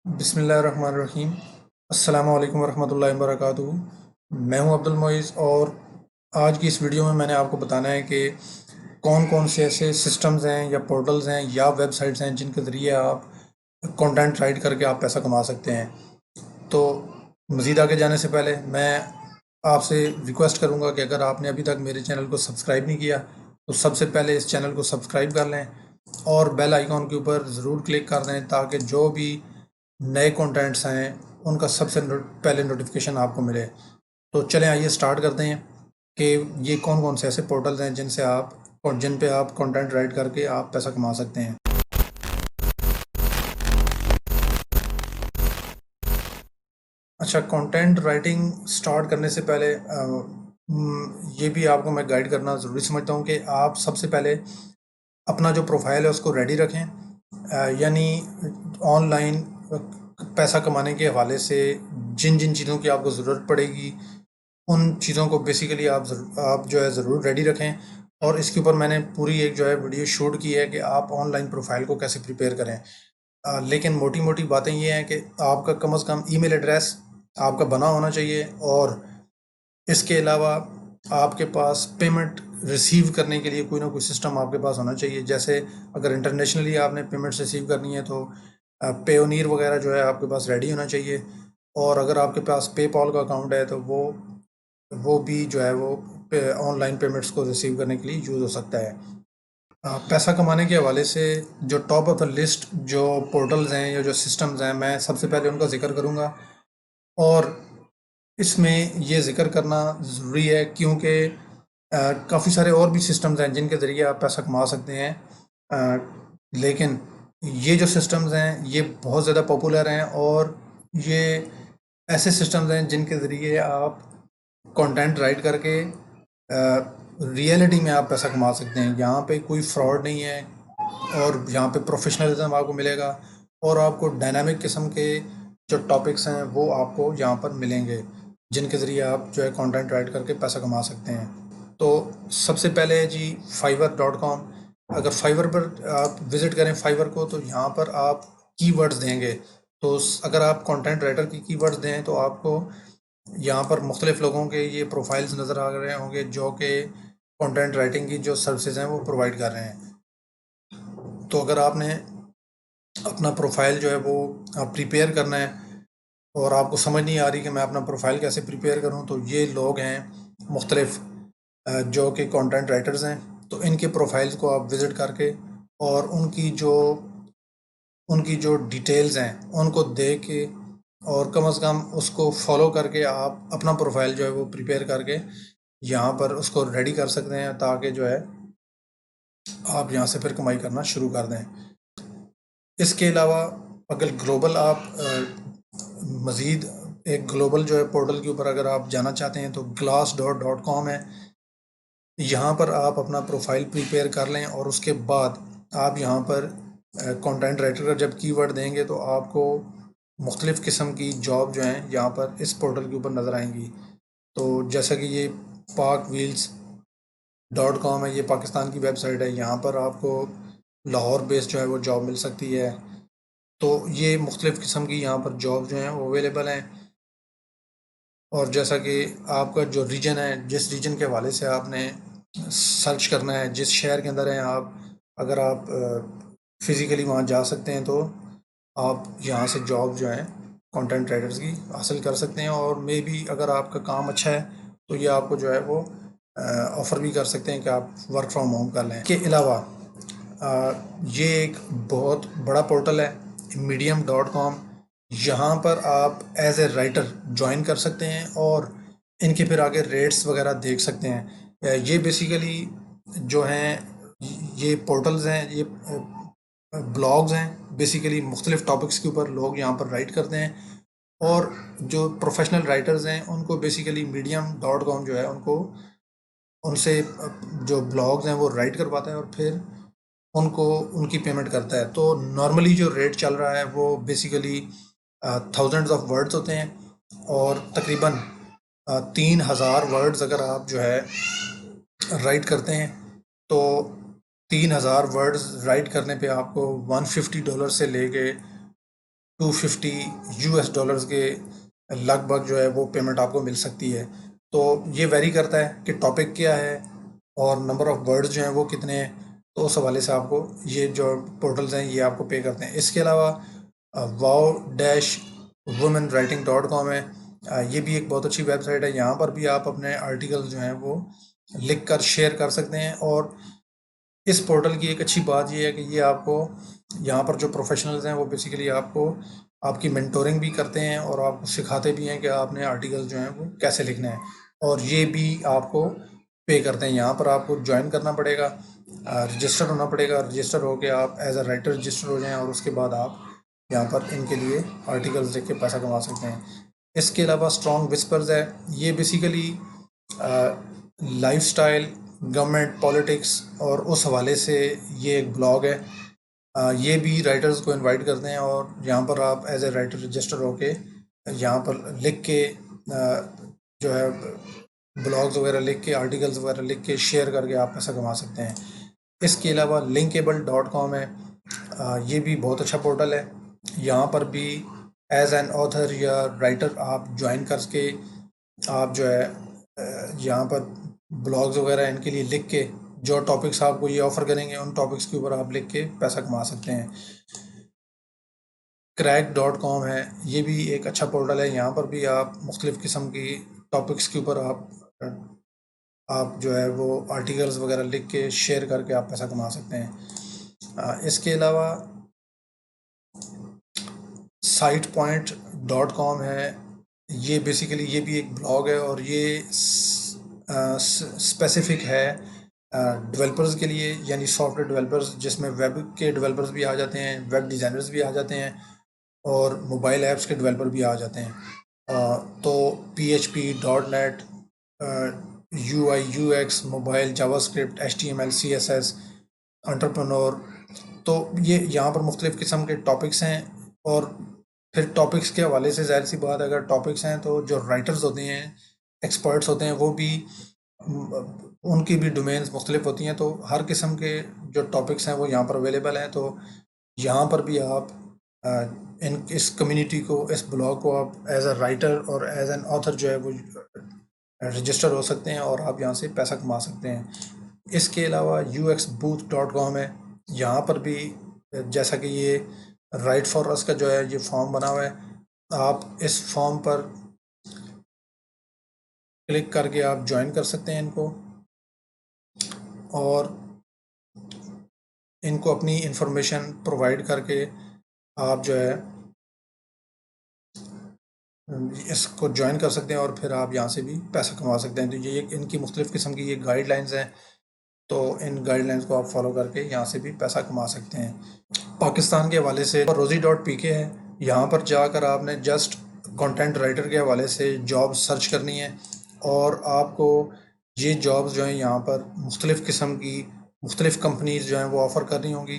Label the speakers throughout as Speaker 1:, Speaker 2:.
Speaker 1: بسم اللہ الرحمن الرحیم۔ السلام علیکم ورحمۃ اللہ وبرکاتہ۔ میں ہوں عبد المعیز، اور آج کی اس ویڈیو میں نے آپ کو بتانا ہے کہ کون کون سے ایسے سسٹمز ہیں یا پورٹلز ہیں یا ویب سائٹس ہیں جن کے ذریعے آپ کنٹینٹ رائٹ کر کے آپ پیسہ کما سکتے ہیں۔ تو مزید آگے جانے سے پہلے میں آپ سے ریکویسٹ کروں گا کہ اگر آپ نے ابھی تک میرے چینل کو سبسکرائب نہیں کیا تو سب سے پہلے اس چینل کو سبسکرائب کر لیں اور بیل آئیکن کے اوپر ضرور کلک کر دیں تاکہ جو بھی نئے کنٹینٹس ہیں ان کا سب سے پہلے نوٹیفیکیشن آپ کو ملے۔ تو چلیں آئیے سٹارٹ کرتے ہیں کہ یہ کون کون سے ایسے پورٹلز ہیں جن پہ آپ کنٹینٹ رائٹ کر کے آپ پیسہ کما سکتے ہیں۔ اچھا، کنٹینٹ رائٹنگ سٹارٹ کرنے سے پہلے یہ بھی آپ کو میں گائیڈ کرنا ضروری سمجھتا ہوں کہ آپ سب سے پہلے اپنا جو پروفائل ہے اس کو ریڈی رکھیں، یعنی آن لائن پیسہ کمانے کے حوالے سے جن جن چیزوں کی آپ کو ضرورت پڑے گی ان چیزوں کو بیسیکلی آپ جو ہے ضرور ریڈی رکھیں۔ اور اس کے اوپر میں نے پوری ایک جو ہے ویڈیو شوٹ کی ہے کہ آپ آن لائن پروفائل کو کیسے پریپیئر کریں۔ لیکن موٹی موٹی باتیں یہ ہیں کہ آپ کا کم از کم ای میل ایڈریس آپ کا بنا ہونا چاہیے، اور اس کے علاوہ آپ کے پاس پیمنٹ ریسیو کرنے کے لیے کوئی نہ کوئی سسٹم آپ کے پاس ہونا چاہیے۔ جیسے اگر انٹرنیشنلی آپ نے پیمنٹس ریسیو کرنی ہے تو پیونیر وغیرہ جو ہے آپ کے پاس ریڈی ہونا چاہیے، اور اگر آپ کے پاس پے پال کا اکاؤنٹ ہے تو وہ بھی جو ہے وہ آن لائن پیمنٹس کو ریسیو کرنے کے لیے یوز ہو سکتا ہے۔ پیسہ کمانے کے حوالے سے جو ٹاپ آف دا لسٹ جو پورٹلز ہیں یا جو سسٹمز ہیں، میں سب سے پہلے ان کا ذکر کروں گا، اور اس میں یہ ذکر کرنا ضروری ہے کیونکہ کافی سارے اور بھی سسٹمز ہیں جن کے ذریعے آپ پیسہ کما سکتے ہیں، لیکن یہ جو سسٹمز ہیں یہ بہت زیادہ پاپولر ہیں، اور یہ ایسے سسٹمز ہیں جن کے ذریعے آپ کنٹینٹ رائٹ کر کے ریئلٹی میں آپ پیسہ کما سکتے ہیں۔ یہاں پہ کوئی فراڈ نہیں ہے، اور یہاں پہ پروفیشنلزم آپ کو ملے گا، اور آپ کو ڈائنامک قسم کے جو ٹاپکس ہیں وہ آپ کو یہاں پر ملیں گے جن کے ذریعے آپ جو ہے کنٹینٹ رائٹ کر کے پیسہ کما سکتے ہیں۔ تو سب سے پہلے جی fiverr.com، اگر فائیور پر آپ وزٹ کریں فائیور کو تو یہاں پر آپ کی ورڈز دیں گے، تو اگر آپ کنٹینٹ رائٹر کی ورڈز دیں تو آپ کو یہاں پر مختلف لوگوں کے یہ پروفائلز نظر آ رہے ہوں گے جو کہ کنٹینٹ رائٹنگ کی جو سروسز ہیں وہ پرووائڈ کر رہے ہیں۔ تو اگر آپ نے اپنا پروفائل جو ہے وہ پریپیئر کرنا ہے اور آپ کو سمجھ نہیں آ رہی کہ میں اپنا پروفائل کیسے پریپیئر کروں، تو یہ لوگ ہیں مختلف جو کہ کنٹینٹ رائٹرز ہیں، تو ان کے پروفائلز کو آپ وزٹ کر کے اور ان کی جو ڈیٹیلز ہیں ان کو دیکھ کے اور کم از کم اس کو فالو کر کے آپ اپنا پروفائل جو ہے وہ پریپیئر کر کے یہاں پر اس کو ریڈی کر سکتے ہیں تاکہ جو ہے آپ یہاں سے پھر کمائی کرنا شروع کر دیں۔ اس کے علاوہ اگر گلوبل آپ مزید ایک گلوبل جو ہے پورٹل کے اوپر اگر آپ جانا چاہتے ہیں تو glassdoor.com ہے، یہاں پر آپ اپنا پروفائل پریپیئر کر لیں، اور اس کے بعد آپ یہاں پر کنٹینٹ رائٹر کا جب کی ورڈ دیں گے تو آپ کو مختلف قسم کی جاب جو ہیں یہاں پر اس پورٹل کے اوپر نظر آئیں گی۔ تو جیسا کہ یہ parkwheels.com ہے، یہ پاکستان کی ویب سائٹ ہے، یہاں پر آپ کو لاہور بیس جو ہے وہ جاب مل سکتی ہے۔ تو یہ مختلف قسم کی یہاں پر جاب جو ہیں وہ اویلیبل ہیں، اور جیسا کہ آپ کا جو ریجن ہے، جس ریجن کے حوالے سے آپ نے سرچ کرنا ہے، جس شہر کے اندر ہیں آپ، اگر آپ فزیکلی وہاں جا سکتے ہیں تو آپ یہاں سے جاب جو ہیں کنٹینٹ رائٹرز کی حاصل کر سکتے ہیں، اور مے بی اگر آپ کا کام اچھا ہے تو یہ آپ کو جو ہے وہ آفر بھی کر سکتے ہیں کہ آپ ورک فرام ہوم کر لیں۔ اس کے علاوہ یہ ایک بہت بڑا پورٹل ہے medium.com، یہاں پر آپ ایز اے رائٹر جوائن کر سکتے ہیں اور ان کے پھر آگے ریٹس وغیرہ دیکھ سکتے ہیں۔ یہ بیسیکلی جو ہیں یہ پورٹلز ہیں، یہ بلاگز ہیں، بیسیکلی مختلف ٹاپکس کے اوپر لوگ یہاں پر رائٹ کرتے ہیں، اور جو پروفیشنل رائٹرز ہیں ان کو بیسیکلی medium.com جو ہے ان سے جو بلاگز ہیں وہ رائٹ کرواتا ہے اور پھر ان کی پیمنٹ کرتا ہے۔ تو نارملی جو ریٹ چل رہا ہے وہ بیسیکلی تھاؤزنڈز آف ورڈز ہوتے ہیں، اور تقریباً 3000 ورڈز اگر آپ جو ہے رائٹ کرتے ہیں تو 3000 ورڈز رائٹ کرنے پہ آپ کو $150 سے لے کے $250 کے لگ بھگ جو ہے وہ پیمنٹ آپ کو مل سکتی ہے. تو یہ ویری کرتا ہے کہ ٹاپک کیا ہے اور نمبر آف ورڈز جو ہیں وہ کتنے ہیں. تو اس حوالے سے آپ کو یہ جو پورٹلز ہیں یہ آپ کو پے کرتے ہیں. اس کے علاوہ wow-womenwriting.com ہے. یہ بھی ایک بہت اچھی ویب سائٹ ہے. یہاں پر بھی آپ اپنے آرٹیکل جو ہیں وہ لکھ کر شیئر کر سکتے ہیں. اور اس پورٹل کی ایک اچھی بات یہ ہے کہ یہ آپ کو یہاں پر جو پروفیشنلز ہیں وہ بیسیکلی آپ کو آپ کی مینٹورنگ بھی کرتے ہیں اور آپ کو سکھاتے بھی ہیں کہ آپ نے آرٹیکل جو ہیں وہ کیسے لکھنا ہے. اور یہ بھی آپ کو پے کرتے ہیں. یہاں پر آپ کو جوائن کرنا پڑے گا, رجسٹر ہونا پڑے گا. رجسٹر ہو کے آپ ایز اے رائٹر رجسٹر ہو جائیں اور اس کے بعد آپ یہاں پر ان کے لیے آرٹیکلز لکھ کے پیسہ کما سکتے ہیں. اس کے علاوہ اسٹرانگ وسپرز ہے. یہ basically life style, government, politics اور اس حوالے سے یہ ایک بلاگ ہے. یہ بھی رائٹرز کو انوائٹ کرتے ہیں اور یہاں پر آپ ایز اے رائٹر رجسٹر ہو کے یہاں پر لکھ کے جو ہے بلاگز وغیرہ لکھ کے, آرٹیکلز وغیرہ لکھ کے شیئر کر کے آپ پیسہ کما سکتے ہیں. اس کے علاوہ linkable.com ہے. یہ بھی بہت اچھا پورٹل ہے. یہاں پر بھی ایز این آتھر یا رائٹر آپ جوائن کر کے آپ جو ہے یہاں پر بلاگز وغیرہ ان کے لیے لکھ کے جو ٹاپکس آپ کو یہ آفر کریں گے ان ٹاپکس کے اوپر آپ لکھ کے پیسہ کما سکتے ہیں. crack.com ہے. یہ بھی ایک اچھا پورٹل ہے. یہاں پر بھی آپ مختلف قسم کی ٹاپکس کے اوپر آپ جو ہے وہ آرٹیکلز وغیرہ لکھ کے شیئر کر کے آپ پیسہ کما سکتے ہیں. اس کے علاوہ sitepoint.com ہے. یہ بیسیکلی یہ بھی ایک بلاگ ہے اور یہ اسپیسیفک ہے ڈیولپرز کے لیے, یعنی سافٹ ویئر ڈیولپرز, جس میں ویب کے ڈیولپرز بھی آ جاتے ہیں, ویب ڈیزائنرز بھی آ جاتے ہیں اور موبائل ایپس کے ڈیولپر بھی آ جاتے ہیں. تو PHP.NET, UI/UX, موبائل, جاوا اسکرپٹ, HTML, CSS, انٹرپرنور. تو یہ یہاں پر مختلف قسم کے ٹاپکس ہیں. اور پھر ٹاپکس کے حوالے سے ظاہر سی بات, اگر ٹاپکس ہیں تو جو رائٹرز ہوتے ہیں, ایکسپرٹس ہوتے ہیں, وہ بھی ان کی بھی ڈومینز مختلف ہوتی ہیں. تو ہر قسم کے جو ٹاپکس ہیں وہ یہاں پر اویلیبل ہیں. تو یہاں پر بھی آپ اس کمیونٹی کو, اس بلاگ کو آپ ایز اے رائٹر اور ایز این آتھر جو ہے وہ رجسٹر ہو سکتے ہیں اور آپ یہاں سے پیسہ کما سکتے ہیں. اس کے علاوہ uxbooth.com ہے. یہاں پر بھی جیسا کہ یہ رائٹ فار اس کا جو ہے یہ فارم بنا ہوا ہے, آپ اس فارم پر کلک کر کے آپ جوائن کر سکتے ہیں ان کو اور ان کو اپنی انفارمیشن پرووائڈ کر کے آپ جو ہے اس کو جوائن کر سکتے ہیں اور پھر آپ یہاں سے بھی پیسہ کما سکتے ہیں. تو یہ ان کی مختلف قسم کی یہ گائیڈ لائنز ہیں. تو ان گائیڈ لائنز کو آپ فالو کر کے یہاں سے بھی پیسہ کما سکتے ہیں. پاکستان کے حوالے سے rosie.pk ہے. یہاں پر جا کر آپ نے جسٹ کنٹینٹ رائٹر کے حوالے سے جاب سرچ کرنی ہے اور آپ کو یہ جابز جو ہیں یہاں پر مختلف قسم کی مختلف کمپنیز جو ہیں وہ آفر کر رہی ہوں گی.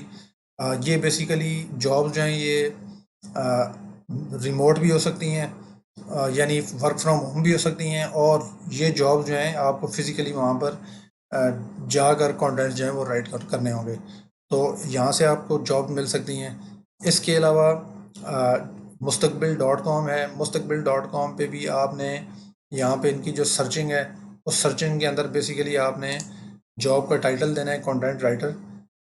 Speaker 1: یہ بیسیکلی جابز جو ہیں یہ ریموٹ بھی ہو سکتی ہیں, یعنی ورک فرام ہوم بھی ہو سکتی ہیں, اور یہ جاب جو ہیں آپ کو فزیکلی وہاں پر جا کر کانٹینٹ جو ہیں وہ رائٹ کرنے ہوں گے. تو یہاں سے آپ کو جاب مل سکتی ہیں. اس کے علاوہ mustaqbil.com ہے. mustaqbil.com پہ بھی آپ نے یہاں پہ ان کی جو سرچنگ ہے اس سرچنگ کے اندر بیسیکلی آپ نے جاب کا ٹائٹل دینا ہے کانٹینٹ رائٹر.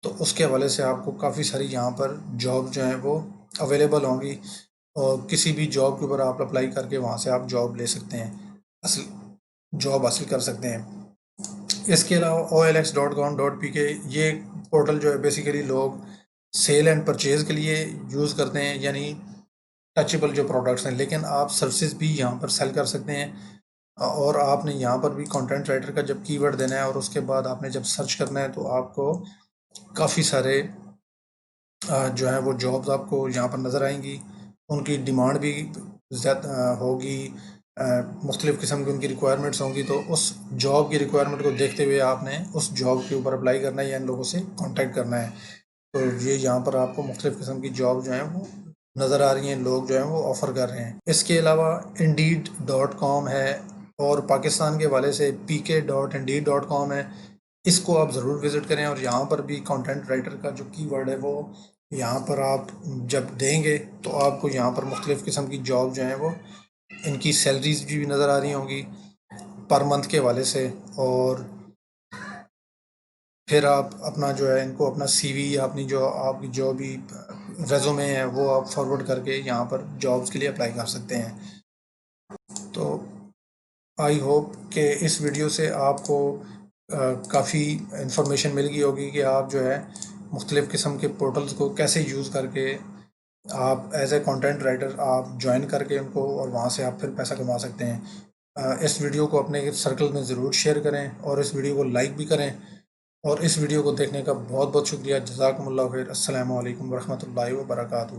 Speaker 1: تو اس کے حوالے سے آپ کو کافی ساری یہاں پر جاب جو ہیں وہ اویلیبل ہوں گی اور کسی بھی جاب کے اوپر آپ اپلائی کر کے وہاں سے آپ جاب لے سکتے ہیں, جاب حاصل کر سکتے ہیں. اس کے علاوہ olx.com.pk یہ پورٹل جو ہے بیسیکلی لوگ سیل اینڈ پرچیز کے لیے یوز کرتے ہیں, یعنی ٹچیبل جو پروڈکٹس ہیں, لیکن آپ سروسز بھی یہاں پر سیل کر سکتے ہیں. اور آپ نے یہاں پر بھی کانٹینٹ رائٹر کا جب کی ورڈ دینا ہے اور اس کے بعد آپ نے جب سرچ کرنا ہے تو آپ کو کافی سارے جو ہیں وہ جابز آپ کو یہاں پر نظر آئیں گی. ان کی ڈیمانڈ بھی زیادہ ہوگی, مختلف قسم کی ان کی ریکوائرمنٹس ہوں گی. تو اس جاب کی ریکوائرمنٹ کو دیکھتے ہوئے آپ نے اس جاب کے اوپر اپلائی کرنا ہے یا ان لوگوں سے کانٹیکٹ کرنا ہے. تو یہ یہاں پر آپ کو مختلف قسم کی جاب جو ہیں وہ نظر آ رہی ہیں, لوگ جو ہیں وہ آفر کر رہے ہیں. اس کے علاوہ indeed.com ہے اور پاکستان کے حوالے سے pk.indeed.com ہے. اس کو آپ ضرور وزٹ کریں اور یہاں پر بھی کانٹینٹ رائٹر کا جو کی ورڈ ہے وہ یہاں پر آپ جب دیں گے تو آپ کو یہاں پر مختلف قسم کی جاب جو ہیں وہ ان کی سیلریز بھی نظر آ رہی ہوں گی پر منتھ کے حوالے سے، اور پھر آپ اپنا جو ہے ان کو اپنا سی وی یا اپنی جو آپ کی جو بھی ریزومے ہے وہ آپ فارورڈ کر کے یہاں پر جابس کے لیے اپلائی کر سکتے ہیں۔ تو آئی ہوپ کہ اس ویڈیو سے آپ کو کافی انفارمیشن مل گئی ہوگی کہ آپ جو ہے مختلف قسم کے پورٹلز کو کیسے یوز کر کے آپ ایز اے کانٹینٹ رائٹر آپ جوائن کر کے ان کو، اور وہاں سے آپ پھر پیسہ کما سکتے ہیں۔ اس ویڈیو کو اپنے سرکل میں ضرور شیئر کریں اور اس ویڈیو کو لائک بھی کریں، اور اس ویڈیو کو دیکھنے کا بہت بہت شکریہ۔ جزاکم اللہ خیر۔ السلام علیکم ورحمۃ اللہ وبرکاتہ۔